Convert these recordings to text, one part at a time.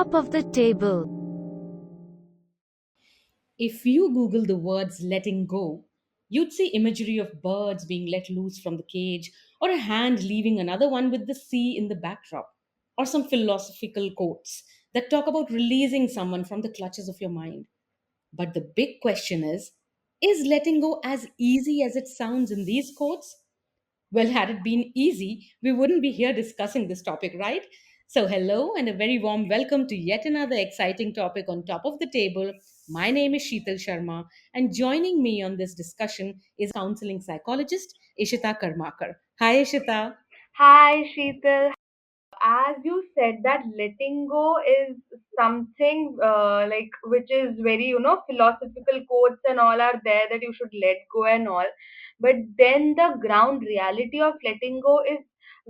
top of the table. If you Google the words letting go, you'd see imagery of birds being let loose from the cage, or a hand leaving another one with the sea in the backdrop, or some philosophical quotes that talk about releasing someone from the clutches of your mind. But the big question is letting go as easy as it sounds in these quotes? Well, had it been easy, we wouldn't be here discussing this topic, right? So, hello and a very warm welcome to yet another exciting topic on top of the table. My name is Sheetal Sharma, and joining me on this discussion is counseling psychologist Ishita Karmakar. Hi, Ishita. Hi, Sheetal. As you said, that letting go is something like which is very, philosophical quotes and all are there that you should let go and all. But then the ground reality of letting go is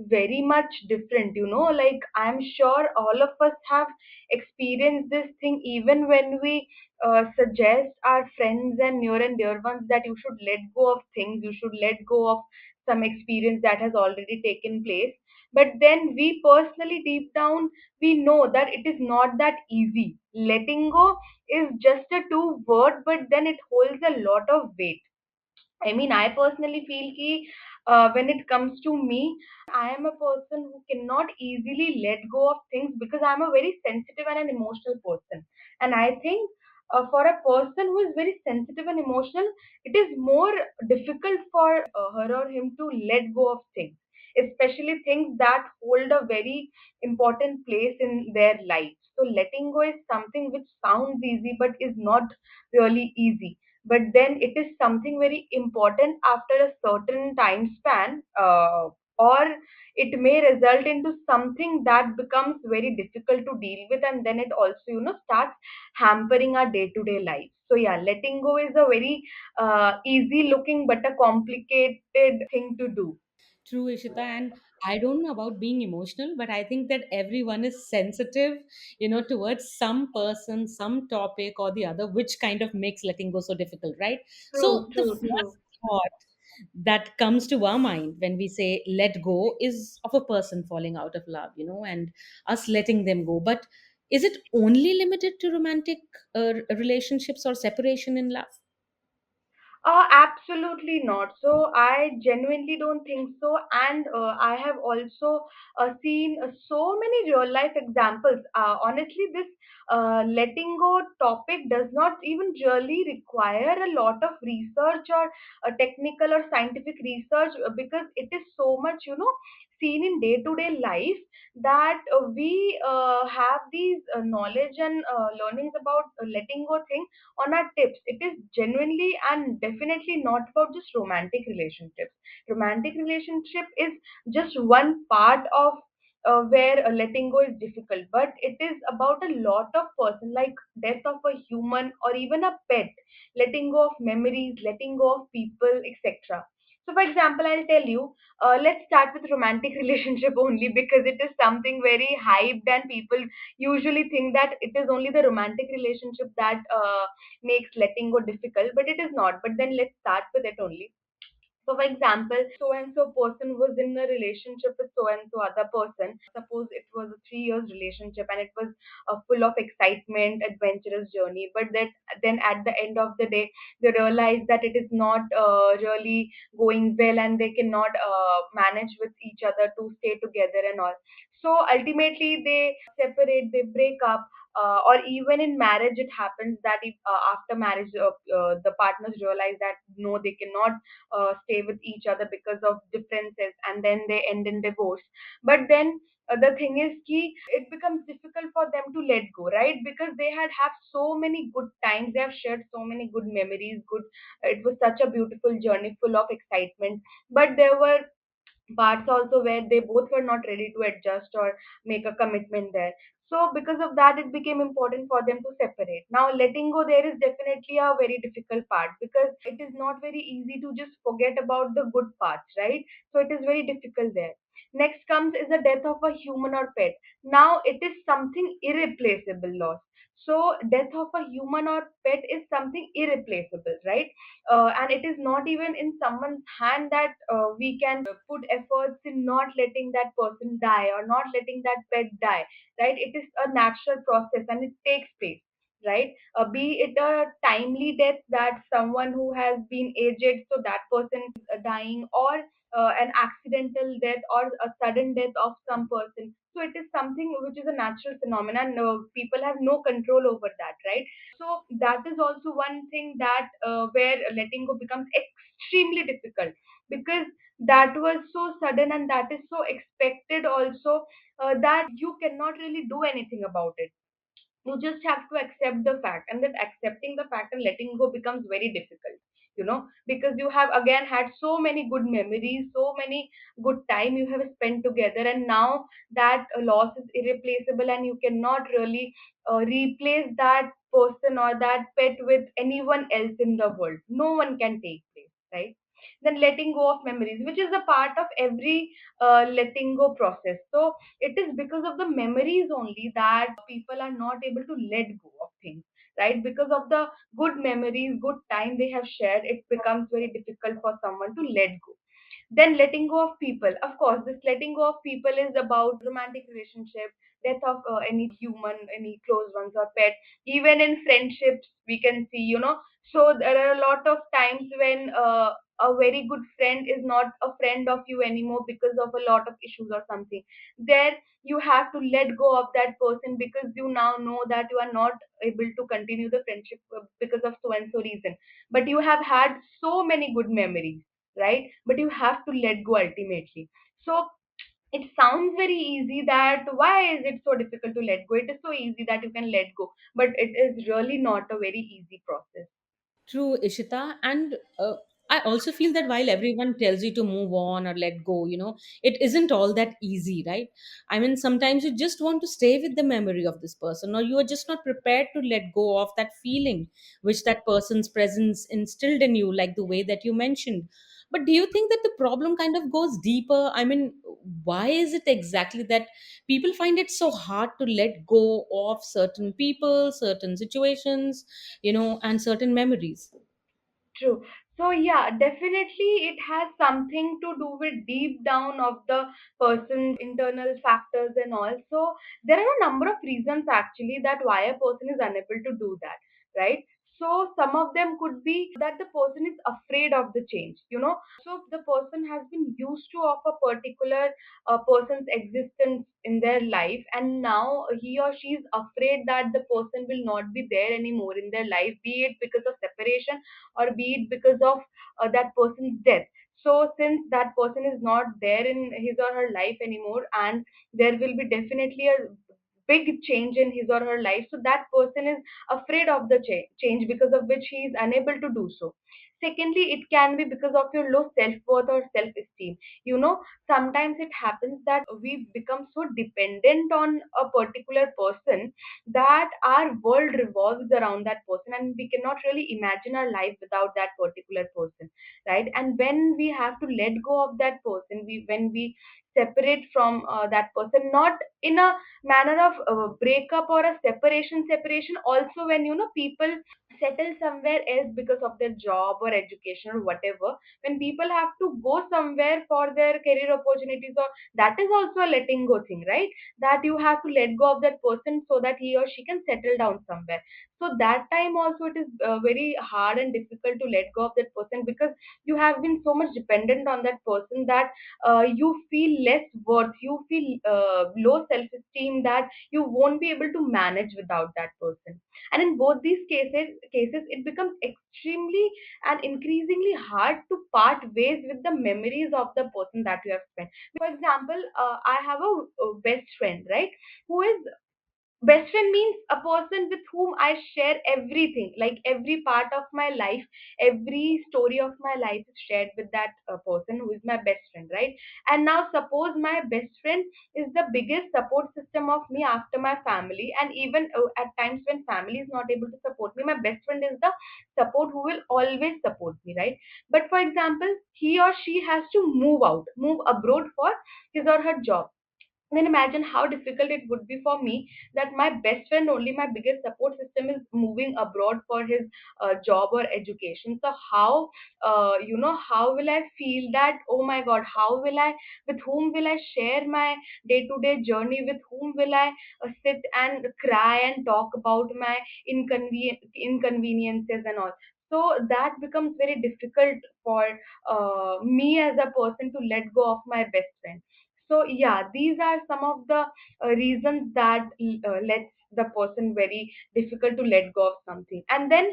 very much different. Like I'm sure all of us have experienced this thing even when we suggest our friends and near and dear ones that you should let go of things, you should let go of some experience that has already taken place, but then we personally deep down we know that it is not that easy. Letting go is just a two word, but then it holds a lot of weight. I mean, I personally feel ki when it comes to me, I am a person who cannot easily let go of things because I'm a very sensitive and an emotional person. And I think for a person who is very sensitive and emotional, it is more difficult for her or him to let go of things, especially things that hold a very important place in their life. So letting go is something which sounds easy but is not really easy, but then it is something very important after a certain time span, or it may result into something that becomes very difficult to deal with, and then it also starts hampering our day to day life. So yeah, letting go is a very easy looking but a complicated thing to do. True, Ishita. And I don't know about being emotional, but I think that everyone is sensitive, towards some person, some topic or the other, which kind of makes letting go so difficult, right? True, So the true, true. first thought that comes to our mind when we say let go is of a person falling out of love, and us letting them go. But is it only limited to romantic relationships or separation in love? Absolutely not. So I genuinely don't think so. And I have also seen so many real life examples. Honestly, this letting go topic does not even really require a lot of research or technical or scientific research, because it is so much, seen in day to day life that we have these knowledge and learnings about letting go thing on our tips. It is genuinely and definitely not about just romantic relationships. Romantic relationship is just one part of where letting go is difficult, but it is about a lot of person, like death of a human or even a pet, letting go of memories, letting go of people, etc. So, for example, I'll tell you, let's start with romantic relationship only because it is something very hyped and people usually think that it is only the romantic relationship that makes letting go difficult, but it is not. But then let's start with it only. So, for example, so and so person was in a relationship with so and so other person. Suppose it was a 3 years relationship and it was full of excitement, adventurous journey. But then at the end of the day, they realize that it is not really going well and they cannot manage with each other to stay together and all. So ultimately, they separate, they break up, or even in marriage it happens that if after marriage the partners realize that no, they cannot stay with each other because of differences, and then they end in divorce. But then the thing is ki it becomes difficult for them to let go, right? Because they had have so many good times, they have shared so many good memories, good, it was such a beautiful journey full of excitement, but there were parts also where they both were not ready to adjust or make a commitment there. So because of that, it became important for them to separate. Now letting go there is definitely a very difficult part because it is not very easy to just forget about the good parts, right? So it is very difficult there. Next comes is the death of a human or pet. Now it is something irreplaceable loss. So death of a human or pet is something irreplaceable, right? And it is not even in someone's hand that we can put efforts in not letting that person die or not letting that pet die, right? It is a natural process and it takes place, right? Be it a timely death, that someone who has been aged, so that person is dying, or an accidental death or a sudden death of some person. So it is something which is a natural phenomenon. People have no control over that, right? So that is also one thing that where letting go becomes extremely difficult, because that was so sudden and that is so expected also, that you cannot really do anything about it. You just have to accept the fact, and that accepting the fact and letting go becomes very difficult, because you have again had so many good memories, so many good time you have spent together, and now that loss is irreplaceable and you cannot really replace that person or that pet with anyone else in the world. No one can take place, right? Then letting go of memories, which is a part of every letting go process. So it is because of the memories only that people are not able to let go of things, right? Because of the good memories, good time they have shared, it becomes very difficult for someone to let go. Then letting go of people, of course, this letting go of people is about romantic relationship, death of any human, any close ones or pet. Even in friendships we can see, so there are a lot of times when a very good friend is not a friend of you anymore because of a lot of issues or something. There you have to let go of that person, because you now know that you are not able to continue the friendship because of so and so reason. But you have had so many good memories, right? But you have to let go ultimately. So it sounds very easy, that why is it so difficult to let go? It is so easy that you can let go, but it is really not a very easy process. True, Ishita. And I also feel that while everyone tells you to move on or let go, it isn't all that easy, right? I mean, sometimes you just want to stay with the memory of this person, or you are just not prepared to let go of that feeling which that person's presence instilled in you, like the way that you mentioned. But do you think that the problem kind of goes deeper? I mean, why is it exactly that people find it so hard to let go of certain people, certain situations, and certain memories? True. So yeah, definitely it has something to do with deep down of the person's internal factors and all. So there are a number of reasons actually that why a person is unable to do that, right? So some of them could be that the person is afraid of the change, So the person has been used to of a particular person's existence in their life, and now he or she is afraid that the person will not be there anymore in their life, be it because of separation or be it because of that person's death. So since that person is not there in his or her life anymore, and there will be definitely a big change in his or her life, so that person is afraid of the change, because of which he is unable to do so. Secondly, it can be because of your low self-worth or self-esteem. Sometimes it happens that we become so dependent on a particular person that our world revolves around that person, and we cannot really imagine our life without that particular person, right? And when we have to let go of that person, when we separate from that person, not in a manner of breakup or a separation also, when people settle somewhere else because of their job or education or whatever, when people have to go somewhere for their career opportunities, or that is also a letting go thing, right? That you have to let go of that person so that he or she can settle down somewhere. So that time also it is very hard and difficult to let go of that person, because you have been so much dependent on that person that you feel less worth, you feel low self esteem, that you won't be able to manage without that person. And in both these cases it becomes extremely and increasingly hard to part ways with the memories of the person that you have spent. For example, I have a best friend, right? Who is Best friend means a person with whom I share everything, like every part of my life, every story of my life is shared with that person who is my best friend, right? And now suppose my best friend is the biggest support system of me after my family, and even at times when family is not able to support me, my best friend is the support who will always support me, right? But for example, he or she has to move abroad for his or her job. then imagine how difficult it would be for me that my best friend, only my biggest support system, is moving abroad for his job or education. So how, how will I feel that, oh my god, how will I, with whom will I share my day to day journey, with whom will I sit and cry and talk about my inconveniences and all. So that becomes very difficult for me as a person to let go of my best friend. So yeah, these are some of the reasons that lets the person very difficult to let go of something. And then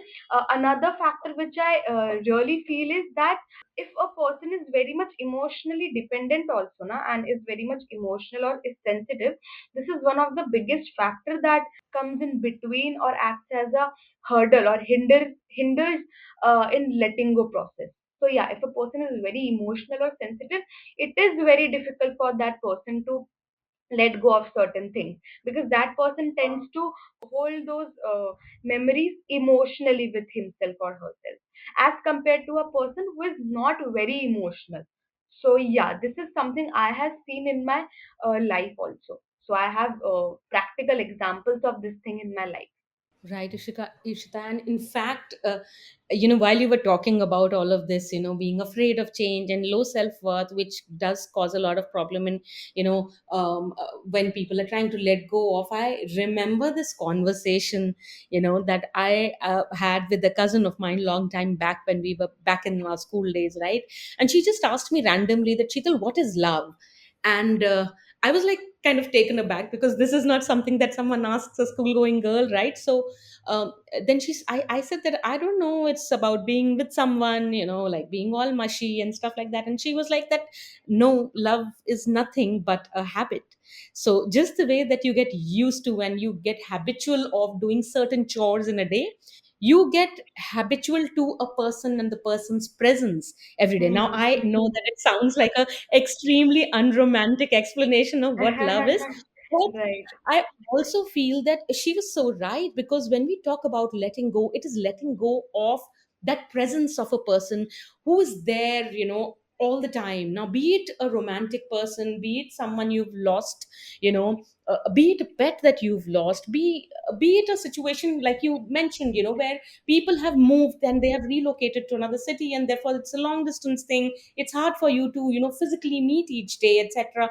another factor which I really feel is that if a person is very much emotionally dependent also na, and is very much emotional or is sensitive, this is one of the biggest factor that comes in between or acts as a hurdle or hinders in letting go process. So yeah, if a person is very emotional or sensitive, it is very difficult for that person to let go of certain things, because that person tends to hold those memories emotionally with himself or herself, as compared to a person who is not very emotional. So yeah, this is something I have seen in my life also. So I have practical examples of this thing in my life. Right, Ishita. And in fact, while you were talking about all of this, being afraid of change and low self worth, which does cause a lot of problem in, when people are trying to let go of. I remember this conversation, that I had with a cousin of mine long time back when we were back in our school days, right? And she just asked me randomly that, Sheetal, what is love? And I was like kind of taken aback, because this is not something that someone asks a school going girl, right? So um, then I said that I don't know, it's about being with someone, like being all mushy and stuff like that. And she was like that, no, love is nothing but a habit. So just the way that you get used to, and you get habitual of doing certain chores in a day, you get habitual to a person and the person's presence every day. Now I know that it sounds like a extremely unromantic explanation of what love is, but Right. I also feel that she was so right, because when we talk about letting go, it is letting go of that presence of a person who is there, all the time. Now, be it a romantic person, be it someone you've lost, be it a pet that you've lost, be it a situation like you mentioned, where people have moved and they have relocated to another city, and therefore it's a long distance thing. It's hard for you to, physically meet each day, etc.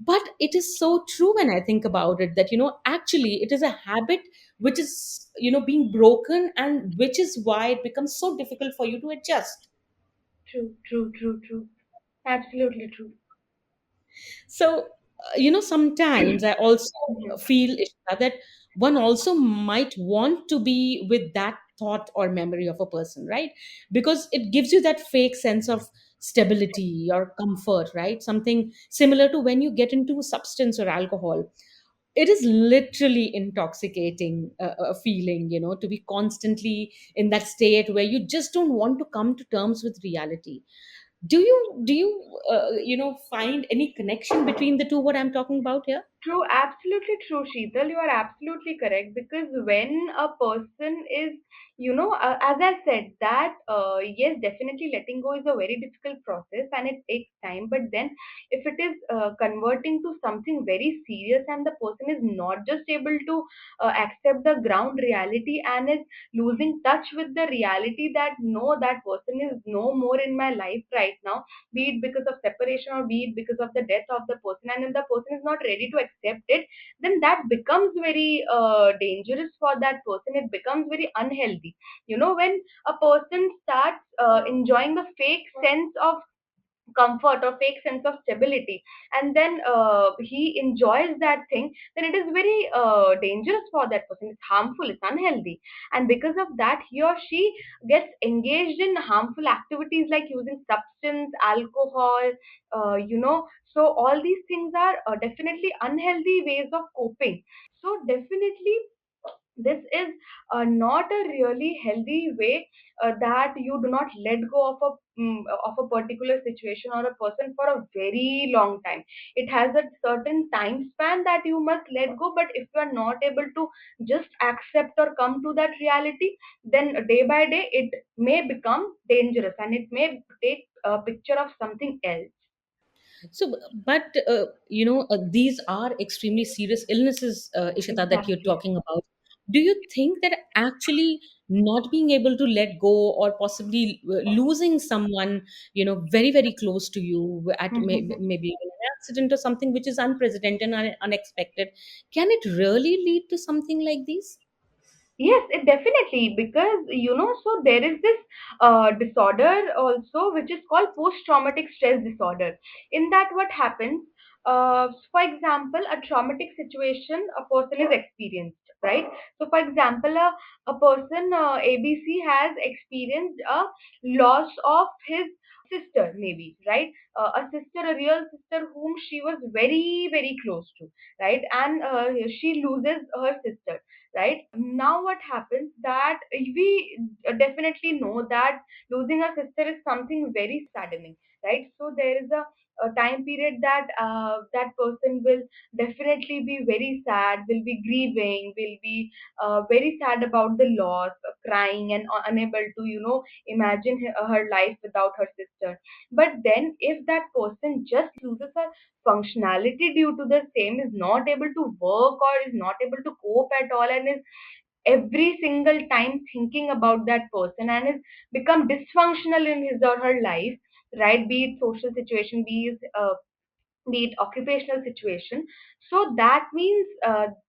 But it is so true when I think about it, that actually it is a habit which is, being broken, and which is why it becomes so difficult for you to adjust. True, true, true, true. Absolutely true. So, sometimes I also Mhm. feel, Ishita, that one also might want to be with that thought or memory of a person, right? Because it gives you that fake sense of stability or comfort, right? Something similar to when you get into substance or alcohol. It is literally intoxicating, a feeling, to be constantly in that state where you just don't want to come to terms with reality. Do you find any connection between the two, what I'm talking about here? True, absolutely true, Sheetal. You are absolutely correct, because when a person is, as I said, that yes, definitely letting go is a very difficult process and it takes time. But then, if it is converting to something very serious and the person is not just able to accept the ground reality and is losing touch with the reality that no, that person is no more in my life right now, be it because of separation or be it because of the death of the person, and if the person is not ready to accept it, then that becomes very dangerous for that person. It becomes very unhealthy. When a person starts enjoying the fake sense of comfort or fake sense of stability, and then he enjoys that thing, then it is very dangerous for that person. It's harmful, it's unhealthy, and because of that he or she gets engaged in harmful activities like using substance, alcohol, so all these things are definitely unhealthy ways of coping. So definitely this is not a really healthy way that you do not let go of a particular situation or a person for a very long time. It has a certain time span that you must let go, but if you are not able to just accept or come to that reality, then day by day it may become dangerous and it may take a picture of something else. So, but these are extremely serious illnesses, Ishita, that you're Exactly. talking about. Do you think that actually not being able to let go, or possibly losing someone, very, very close to you at maybe an accident or something which is unprecedented and unexpected, can it really lead to something like this? Yes, it definitely, because so there is this disorder also which is called post-traumatic stress disorder. In that, what happens? For example, a traumatic situation a person is experienced, right? So, for example, a person ABC has experienced a loss of his sister, maybe, right? A sister, a real sister whom she was very, very close to, right? And she loses her sister, right? Now what happens that we definitely know that losing a sister is something very saddening, right? So there is a time period that that person will definitely be very sad, will be grieving, will be very sad about the loss, crying and unable to imagine her life without her sister. But then if that person just loses her functionality due to the same, is not able to work or is not able to cope at all, and is every single time thinking about that person and is become dysfunctional in his or her life, right? Be it social situation, be it occupational situation. So that means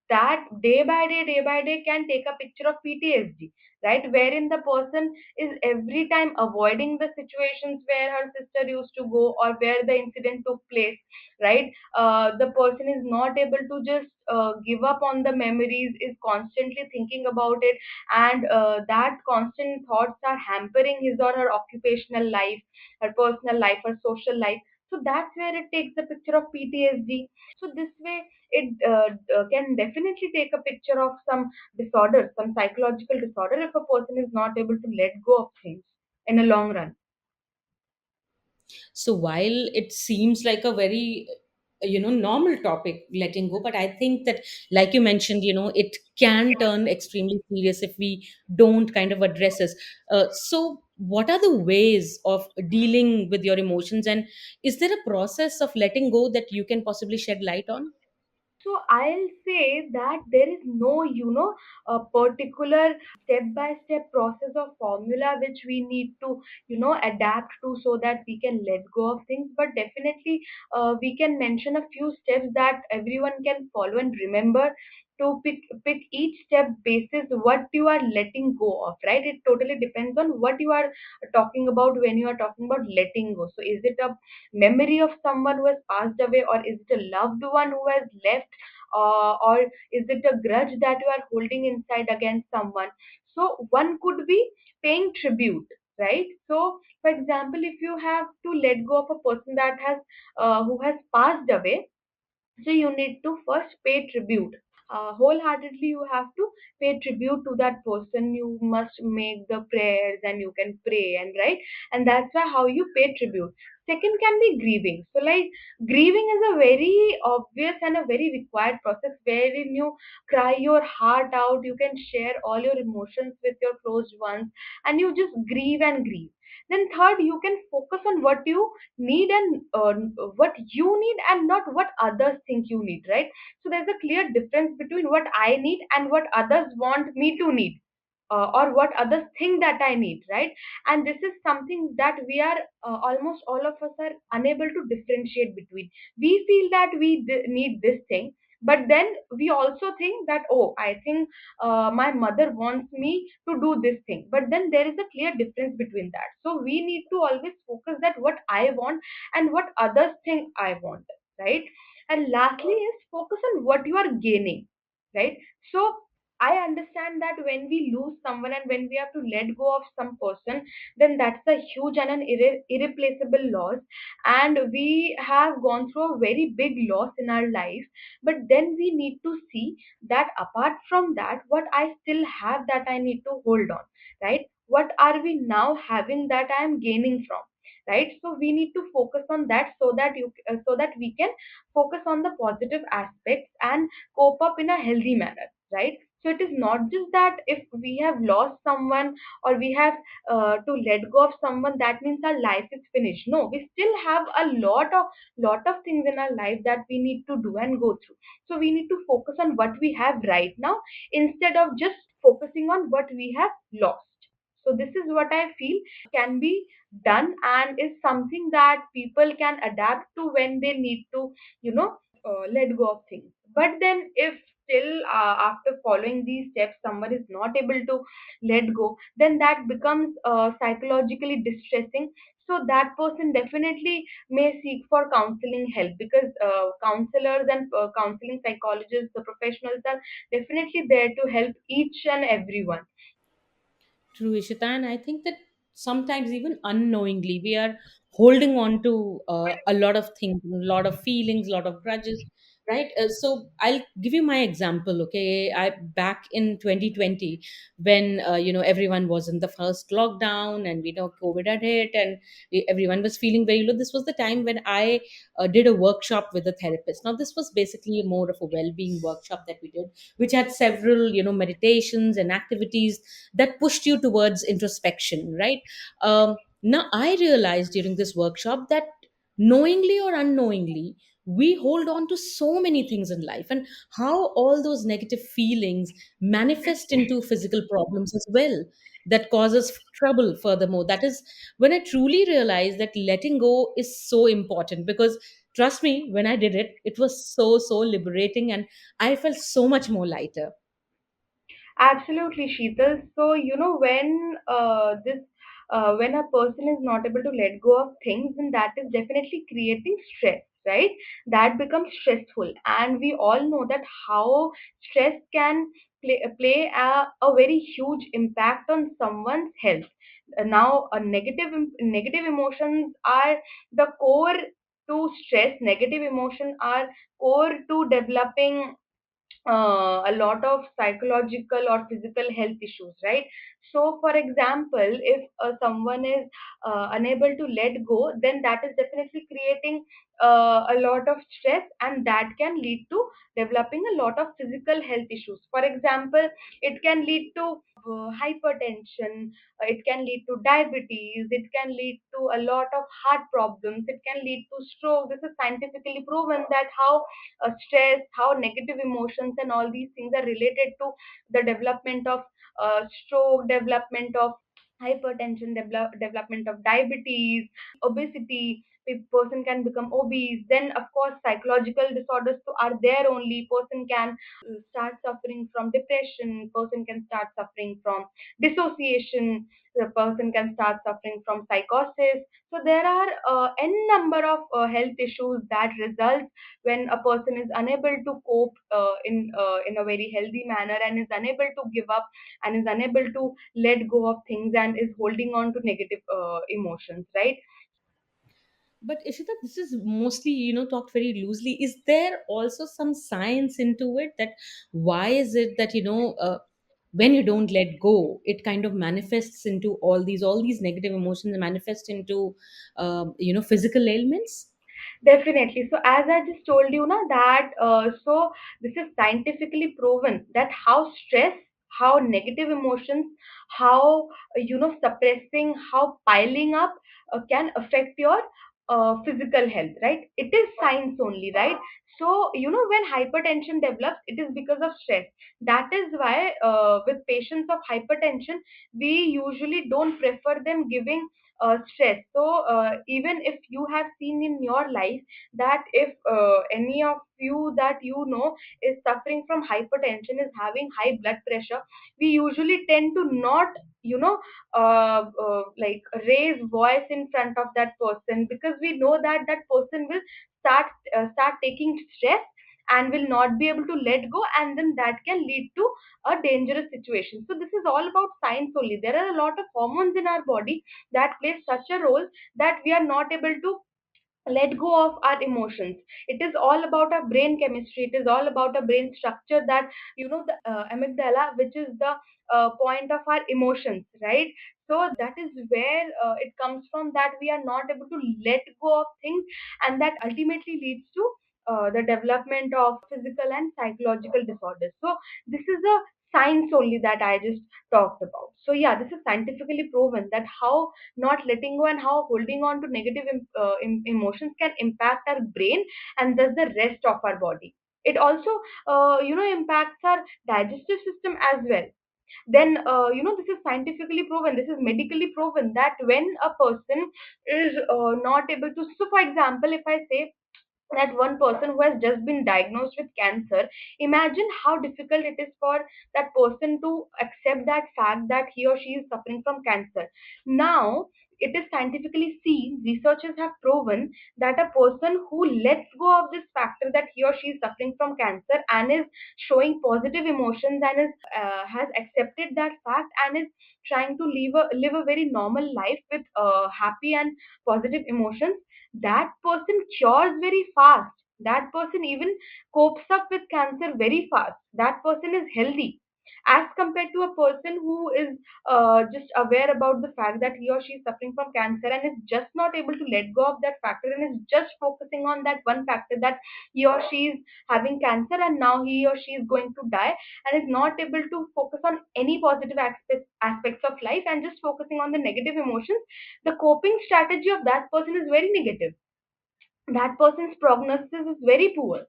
that day by day can take a picture of PTSD, right? Wherein the person is every time avoiding the situations where her sister used to go or where the incident took place, right? The person is not able to just give up on the memories, is constantly thinking about it, and that constant thoughts are hampering his or her occupational life, her personal life, her social life. So that's where it takes the picture of PTSD. So this way, it can definitely take a picture of some disorder, some psychological disorder, if a person is not able to let go of things in a long run. So while it seems like a very normal topic, letting go, but I think that, like you mentioned, it can turn extremely serious if we don't kind of address this. So what are the ways of dealing with your emotions, and is there a process of letting go that you can possibly shed light on? So I'll say that there is no, a particular step-by-step process or formula which we need to, adapt to so that we can let go of things. But definitely, we can mention a few steps that everyone can follow and remember to pick each step basis what you are letting go of, right? It totally depends on what you are talking about when you are talking about letting go. So is it a memory of someone who has passed away, or is it a loved one who has left, or is it a grudge that you are holding inside against someone? So one could be paying tribute, right? So for example, if you have to let go of a person that has who has passed away, so you need to first pay tribute. Wholeheartedly, you have to pay tribute to that person. You must make the prayers and you can pray, and right, and that's why how you pay tribute. Second can be grieving. So like grieving is a very obvious and a very required process wherein you cry your heart out. You can share all your emotions with your closed ones, and you just grieve and grieve. Then third, you can focus on what you need and what you need and not what others think you need, right? So there's a clear difference between what I need and what others want me to need, or what others think that I need, right? And this is something that we are almost all of us are unable to differentiate between. We feel that we need this thing, but then we also think that, oh, I think my mother wants me to do this thing, but then there is a clear difference between that. So we need to always focus that what I want and what others think I want, right? And lastly is focus on what you are gaining, right? So I understand that when we lose someone and when we have to let go of some person, then that's a huge and an irreplaceable loss, and we have gone through a very big loss in our life. But then we need to see that apart from that, what I still have that I need to hold on, right? What are we now having that I am gaining from, right? So we need to focus on that so that so that we can focus on the positive aspects and cope up in a healthy manner, right? So it is not just that if we have lost someone or we have to let go of someone, that means our life is finished. No, we still have a lot of things in our life that we need to do and go through. So we need to focus on what we have right now instead of just focusing on what we have lost. So this is what I feel can be done and is something that people can adapt to when they need to, let go of things. But then if still after following these steps someone is not able to let go, then that becomes psychologically distressing. So that person definitely may seek for counseling help, because counselors and counseling psychologists, the professionals are definitely there to help each and everyone. True, Ishita. And I think that sometimes, even unknowingly, we are holding on to a lot of things, a lot of feelings, a lot of grudges, right? So I'll give you my example. Okay, I back in 2020, when everyone was in the first lockdown, and COVID had hit, and everyone was feeling very low. This was the time when I did a workshop with a therapist. Now, this was basically more of a well-being workshop that we did, which had several meditations and activities that pushed you towards introspection, right? Now I realized during this workshop that knowingly or unknowingly, we hold on to so many things in life, and how all those negative feelings manifest into physical problems as well, that causes trouble furthermore. That is when I truly realized that letting go is so important, because trust me, when I did it, it was so liberating, and I felt so much more lighter. Absolutely, Sheetal. So, when a person is not able to let go of things, then that is definitely creating stress, right? That becomes stressful, and we all know that how stress can play a very huge impact on someone's health. Now, negative emotions are the core to stress. Negative emotions are core to developing a lot of psychological or physical health issues, right? So for example, if someone is unable to let go, then that is definitely creating a lot of stress, and that can lead to developing a lot of physical health issues. For example, it can lead to hypertension, it can lead to diabetes, it can lead to a lot of heart problems, it can lead to stroke. This is scientifically proven that how stress, how negative emotions and all these things are related to the development of stroke, development of hypertension, development of diabetes, obesity. If person can become obese, then of course psychological disorders too are there only. Person can start suffering from depression, person can start suffering from dissociation, the person can start suffering from psychosis. So there are n number of health issues that result when a person is unable to cope in a very healthy manner, and is unable to give up, and is unable to let go of things, and is holding on to negative emotions, right? But Ishita, this is mostly, talked very loosely. Is there also some science into it, that why is it that, when you don't let go, it kind of manifests into all these negative emotions, manifest into, physical ailments? Definitely. So as I just told you now that so this is scientifically proven that how stress, how negative emotions, how suppressing, how piling up can affect your physical health, right? It is science only, right? So when hypertension develops, it is because of stress. That is why with patients of hypertension, we usually don't prefer them giving stress. So even if you have seen in your life that if any of you that is suffering from hypertension, is having high blood pressure, we usually tend to not like raise voice in front of that person, because we know that that person will start start taking stress and will not be able to let go, and then that can lead to a dangerous situation. So this is all about science only. There are a lot of hormones in our body that play such a role that we are not able to let go of our emotions. It is all about our brain chemistry, it is all about our brain structure, that the amygdala, which is the point of our emotions, right? So that is where it comes from, that we are not able to let go of things, and that ultimately leads to the development of physical and psychological disorders. So this is a science only that I just talked about. So yeah, this is scientifically proven that how not letting go and how holding on to negative emotions can impact our brain and thus the rest of our body. It also impacts our digestive system as well. Then this is scientifically proven, this is medically proven, that when a person is not able to, so for example, if I say that one person who has just been diagnosed with cancer, imagine how difficult it is for that person to accept that fact that he or she is suffering from cancer. Now it is scientifically seen, researchers have proven that a person who lets go of this factor that he or she is suffering from cancer and is showing positive emotions and is has accepted that fact and is trying to live a very normal life with happy and positive emotions, that person cures very fast. That person even copes up with cancer very fast. That person is healthy. As compared to a person who is just aware about the fact that he or she is suffering from cancer and is just not able to let go of that factor and is just focusing on that one factor that he or she is having cancer and now he or she is going to die, and is not able to focus on any positive aspects of life and just focusing on the negative emotions, the coping strategy of that person is very negative. That person's prognosis is very poor.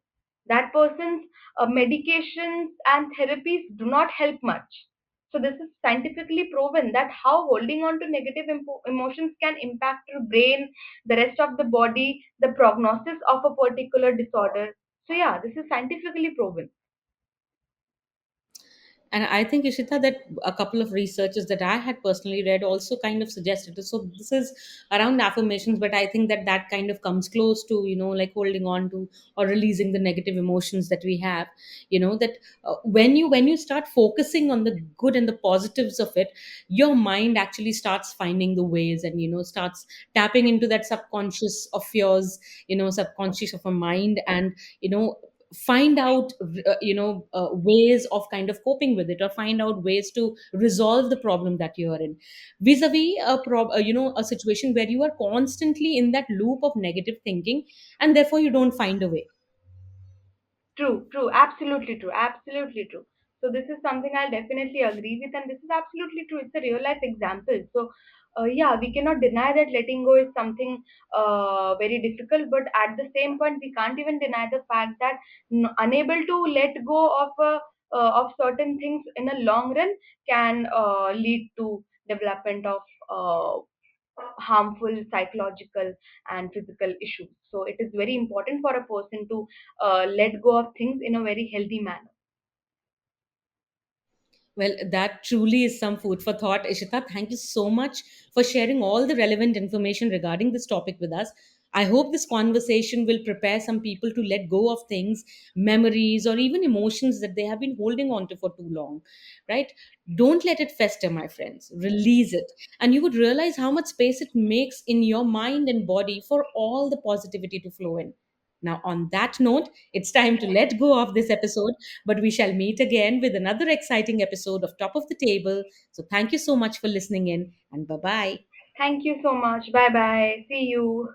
That person's medications and therapies do not help much. So this is scientifically proven that how holding on to negative emotions can impact your brain, the rest of the body, the prognosis of a particular disorder. So yeah, this is scientifically proven. And I think, Ishita, that a couple of researches that I had personally read also kind of suggested it. So this is around affirmations, but I think that that kind of comes close to, like holding on to or releasing the negative emotions that we have. That when you start focusing on the good and the positives of it, your mind actually starts finding the ways and starts tapping into that subconscious of yours, subconscious of a mind, and find out ways of kind of coping with it, or find out ways to resolve the problem that you are in, vis-a-vis a situation where you are constantly in that loop of negative thinking, and therefore you don't find a way. True, true, absolutely true, absolutely true. So this is something I'll definitely agree with, and this is absolutely true. It's a real life example. So yeah, we cannot deny that letting go is something very difficult, but at the same point, we can't even deny the fact that unable to let go of certain things in a long run can lead to development of harmful psychological and physical issues. So it is very important for a person to let go of things in a very healthy manner. Well, that truly is some food for thought, Ishita. Thank you so much for sharing all the relevant information regarding this topic with us. I hope this conversation will prepare some people to let go of things, memories, or even emotions that they have been holding on to for too long, right? Don't let it fester, my friends. Release it. And you would realize how much space it makes in your mind and body for all the positivity to flow in. Now, on that note, it's time to let go of this episode, but we shall meet again with another exciting episode of Top of the Table. So thank you so much for listening in, and bye bye. Thank you so much. Bye bye. See you.